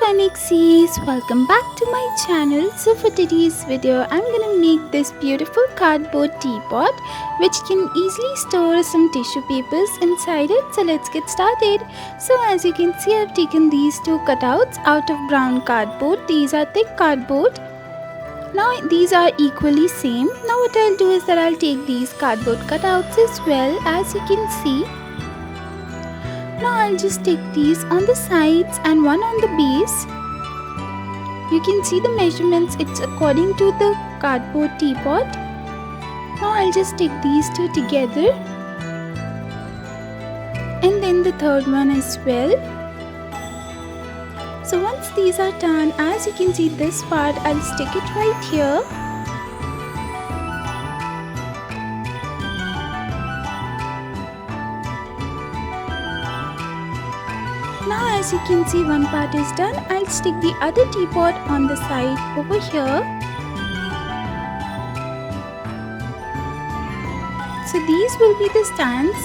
Funxies, welcome back to my channel. So for today's video I'm gonna make this beautiful cardboard teapot which can easily store some tissue papers inside it. So let's get started. So as you can see, I've taken these two cutouts out of brown cardboard. These are thick cardboard. Now these are equally same. Now what I'll do is that I'll take these cardboard cutouts as well, as you can see. Now I'll just take these on the sides and one on the base. You can see the measurements, it's according to the cardboard teapot. Now I'll just take these two together and then the third one as well. So once these are done, as you can see this part, I'll stick it right here. Now as you can see, one part is done. I'll stick the other teapot on the side over here. So these will be the stands,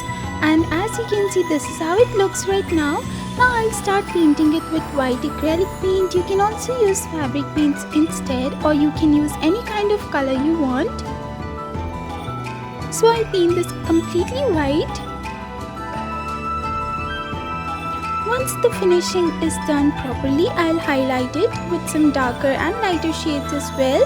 and as you can see, this is how it looks right now. Now I'll start painting it with white acrylic paint. You can also use fabric paints instead, or you can use any kind of color you want. So I'll paint this completely white. Once the finishing is done properly, I'll highlight it with some darker and lighter shades as well.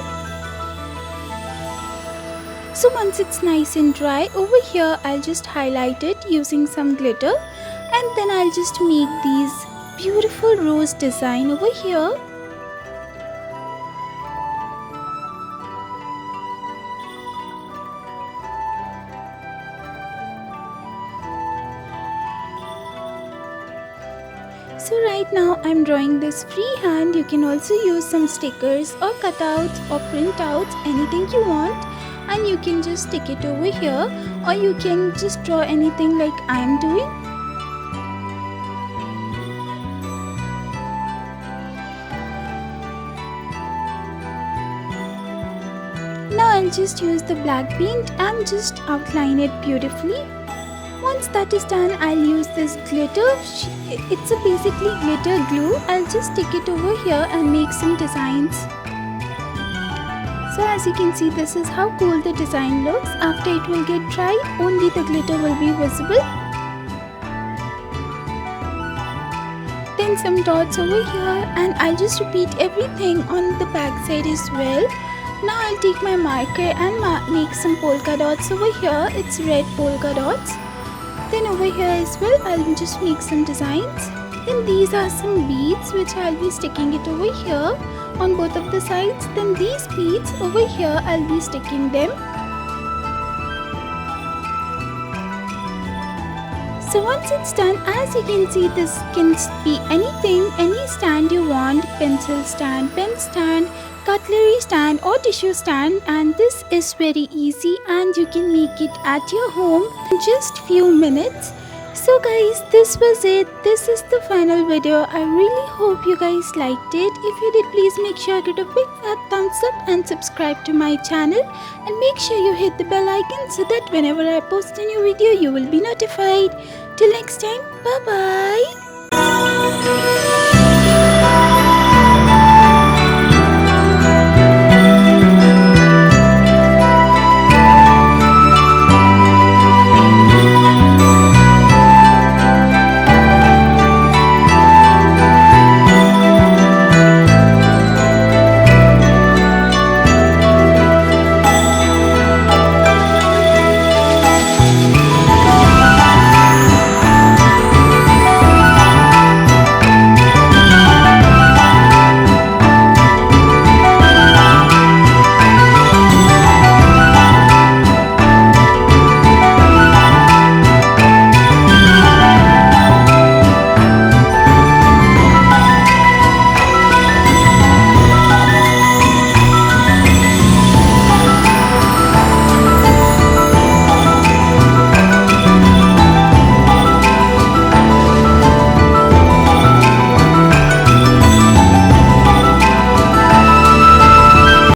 So once it's nice and dry, over here I'll just highlight it using some glitter, and then I'll just make these beautiful rose design over here. So right now I'm drawing this freehand. You can also use some stickers or cutouts or printouts, anything you want, and you can just stick it over here, or you can just draw anything like I'm doing. Now I'll just use the black paint and just outline it beautifully. Once that is done, I'll use this glitter. It's a basically glitter glue. I'll just stick it over here and make some designs. So as you can see, this is how cool the design looks. After it will get dry, only the glitter will be visible. Then some dots over here, and I'll just repeat everything on the back side as well. Now I'll take my marker and make some polka dots over here. It's red polka dots. Then over here as well, I'll just make some designs. Then these are some beads which I'll be sticking it over here on both of the sides. Then these beads over here, I'll be sticking them. So once it's done, as you can see, this can be anything, any stand you want, pencil stand, pen stand, cutlery stand or tissue stand, and this is very easy and you can make it at your home in just few minutes. So guys, this was it. This is the final video. I really hope you guys liked it. If you did, please make sure to give a big fat thumbs up and subscribe to my channel, and make sure you hit the bell icon so that whenever I post a new video you will be notified. Till next time, bye bye.